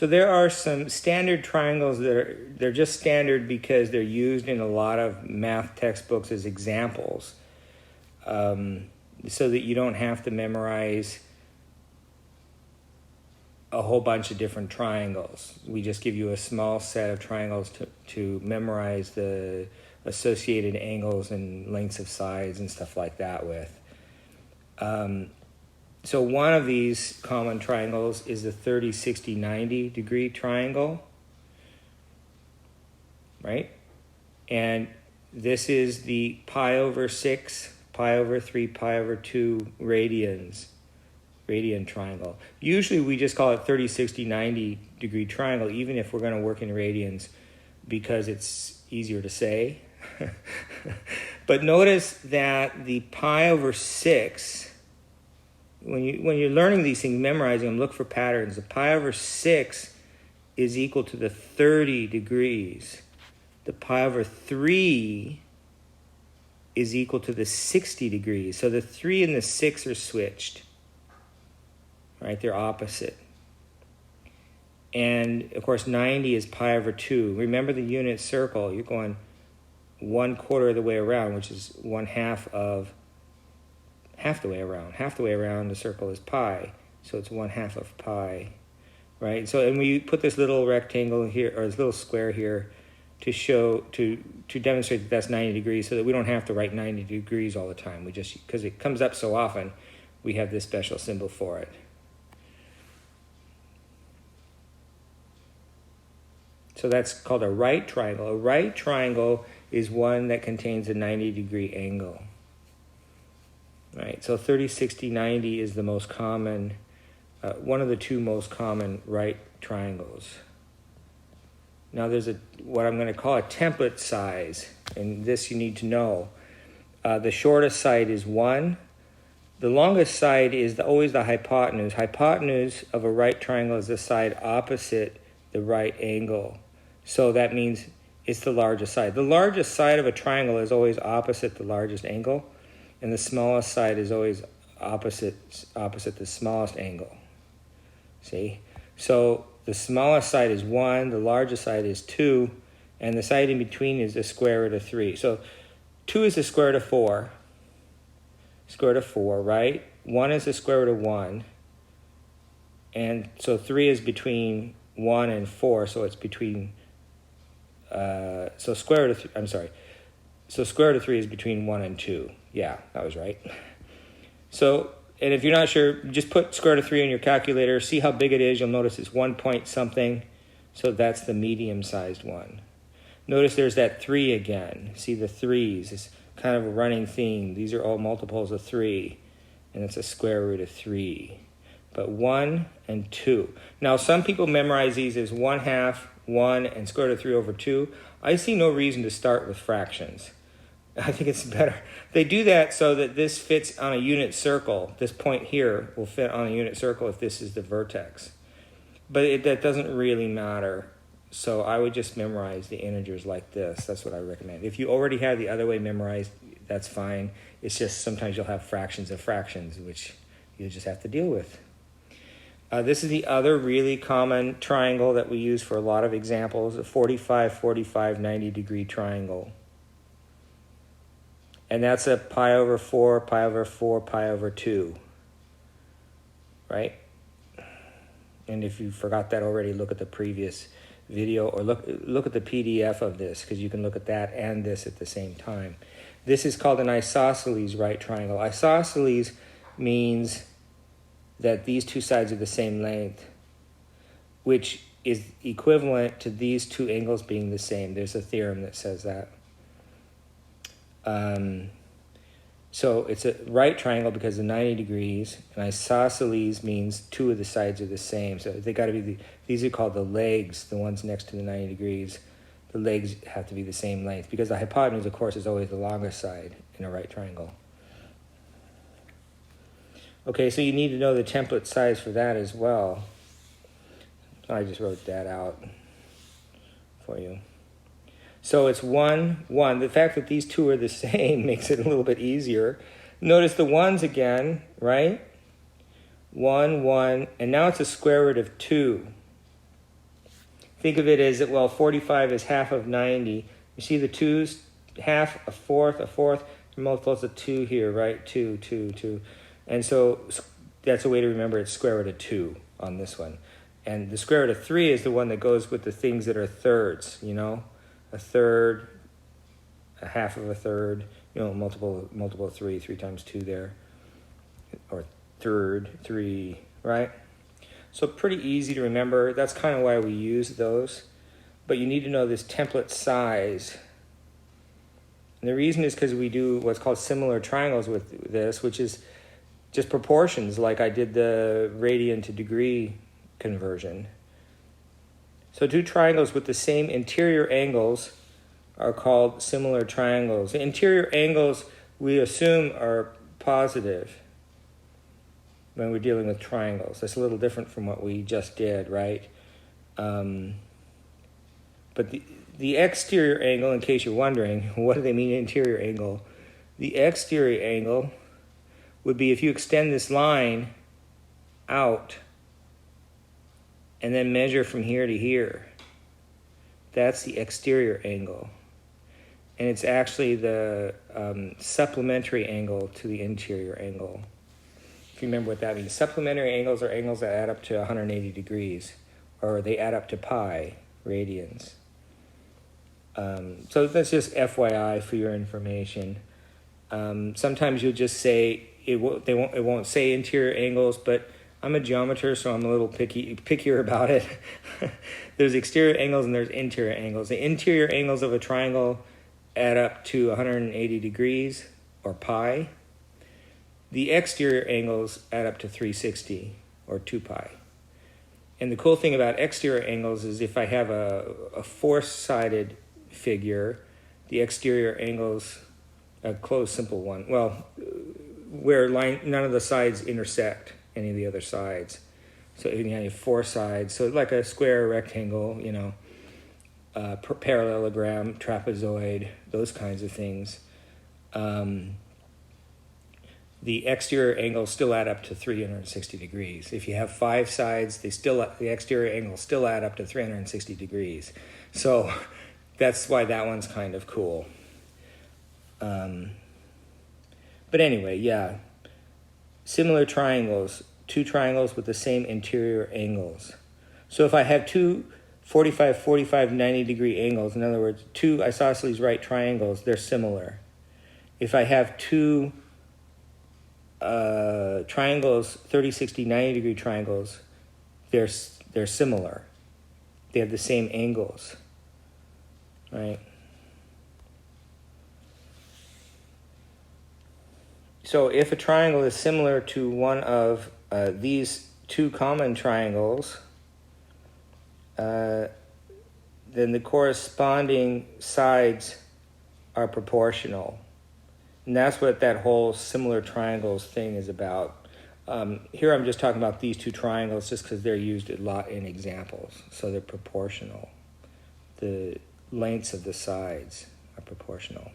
So there are some standard triangles they're just standard because they're used in a lot of math textbooks as examples, so that you don't have to memorize a whole bunch of different triangles. We just give you a small set of triangles to memorize the associated angles and lengths of sides and stuff like that with. So one of these common triangles is the 30, 60, 90 degree triangle, right? And this is the pi over 6, pi over 3, pi over 2 radian triangle. Usually we just call it 30, 60, 90 degree triangle, even if we're going to work in radians, because it's easier to say. But notice that the pi over 6, when you're learning these things, memorizing them, look for patterns. The pi over 6 is equal to the 30 degrees. The pi over 3 is equal to the 60 degrees. So the 3 and the 6 are switched. Right, they're opposite. And of course 90 is pi over 2. Remember the unit circle, you're going 1/4 of the way around, which is 1/2 of half the way around. Half the way around the circle is pi, so it's 1/2 of pi, right? So, and we put this little rectangle here, or this little square here, to show, to demonstrate that that's 90 degrees, so that we don't have to write 90 degrees all the time. We just, because it comes up so often, we have this special symbol for it. So that's called a right triangle. A right triangle is one that contains a 90-degree angle. Right, so 30, 60, 90 is the most common, one of the two most common right triangles. Now there's what I'm going to call a template size, and this you need to know. The shortest side is 1. The longest side is always the hypotenuse. Hypotenuse of a right triangle is the side opposite the right angle. So that means it's the largest side. The largest side of a triangle is always opposite the largest angle, and the smallest side is always opposite the smallest angle. See? So the smallest side is 1, the largest side is 2, and the side in between is the square root of 3. So 2 is the square root of 4. Square root of 4, right? 1 is the square root of 1. And so 3 is between 1 and 4, so it's between... So square root of 3 is between 1 and 2. Yeah, that was right. So, and if you're not sure, just put square root of 3 in your calculator. See how big it is. You'll notice it's 1 point something. So that's the medium-sized one. Notice there's that 3 again. See the 3s. It's kind of a running theme. These are all multiples of 3. And it's a square root of 3. But 1 and 2. Now, some people memorize these as 1/2, 1, and square root of 3 over 2. I see no reason to start with fractions. I think it's better. They do that so that this fits on a unit circle. This point here will fit on a unit circle if this is the vertex. But that doesn't really matter. So I would just memorize the integers like this. That's what I recommend. If you already have the other way memorized, that's fine. It's just sometimes you'll have fractions of fractions, which you just have to deal with. This is the other really common triangle that we use for a lot of examples, a 45, 45, 90-degree triangle. And that's a pi over 4, pi over 4, pi over 2, right? And if you forgot that already, look at the previous video, or look at the PDF of this, because you can look at that and this at the same time. This is called an isosceles right triangle. Isosceles means that these two sides are the same length, which is equivalent to these two angles being the same. There's a theorem that says that. So it's a right triangle because of 90 degrees, and isosceles means two of the sides are the same. So they got to be these are called the legs, the ones next to the 90 degrees. The legs have to be the same length because the hypotenuse, of course, is always the longest side in a right triangle. Okay, so you need to know the template size for that as well. I just wrote that out for you. So it's 1, 1. The fact that these two are the same makes it a little bit easier. Notice the 1s again, right? 1, 1, and now it's a square root of 2. think of it as, well, 45 is half of 90. You see the 2's, half, a fourth, multiples of 2 here, right? 2, 2, 2. And so that's a way to remember it's square root of 2 on this one. And the square root of 3 is the one that goes with the things that are thirds, you know? A third, a half of a third, you know, multiple of 3 times 2 there. Or third, 3, right? So pretty easy to remember. That's kind of why we use those. But you need to know this template size. And the reason is because we do what's called similar triangles with this, which is just proportions, like I did the radian to degree conversion. So two triangles with the same interior angles are called similar triangles. The interior angles we assume are positive when we're dealing with triangles. That's a little different from what we just did, right? But the exterior angle, in case you're wondering, what do they mean interior angle? The exterior angle would be if you extend this line out and then measure from here to here. That's the exterior angle. And it's actually the supplementary angle to the interior angle. If you remember what that means. Supplementary angles are angles that add up to 180 degrees, or they add up to pi radians. So that's just FYI for your information. Sometimes you'll just say, it won't say interior angles, but I'm a geometer, so I'm a little pickier about it. There's exterior angles and there's interior angles. The interior angles of a triangle add up to 180 degrees, or pi. The exterior angles add up to 360, or 2 pi. And the cool thing about exterior angles is if I have a four-sided figure, the exterior angles, a closed simple one, well, where none of the sides intersect any of the other sides. So you have 4 sides, so like a square, rectangle, you know, parallelogram, trapezoid, those kinds of things. The exterior angles still add up to 360 degrees. If you have 5 sides, the exterior angles still add up to 360 degrees. So that's why that one's kind of cool. But anyway, yeah. Similar triangles, two triangles with the same interior angles. So if I have two 45, 90 degree angles, in other words, two isosceles right triangles, they're similar. If I have two triangles, 30, 60, 90 degree triangles, they're similar. They have the same angles, right? So if a triangle is similar to one of these two common triangles, then the corresponding sides are proportional. And that's what that whole similar triangles thing is about. Here I'm just talking about these two triangles just because they're used a lot in examples. So they're proportional. The lengths of the sides are proportional.